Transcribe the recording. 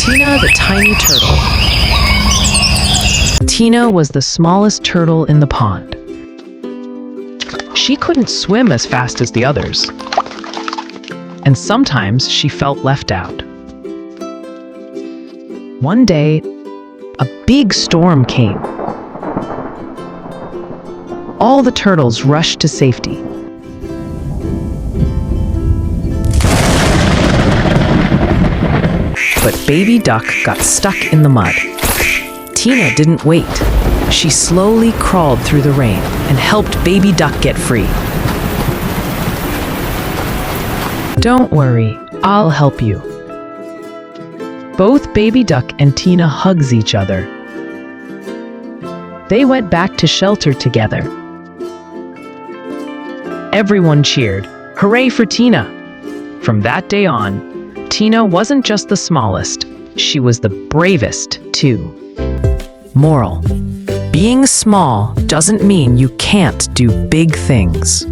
Tina the tiny turtle. Tina was the smallest turtle in the pond. She couldn't swim as fast as the others, and sometimes she felt left out. One day, a big storm came. All the turtles rushed to safety. But Baby Duck got stuck in the mud. Tina didn't wait. She slowly crawled through the rain and helped Baby Duck get free. Don't worry, I'll help you. Both Baby Duck and Tina hugged each other. They went back to shelter together. Everyone cheered. Hooray for Tina! From that day on, Tina wasn't just the smallest, she was the bravest, too. Moral: being small doesn't mean you can't do big things.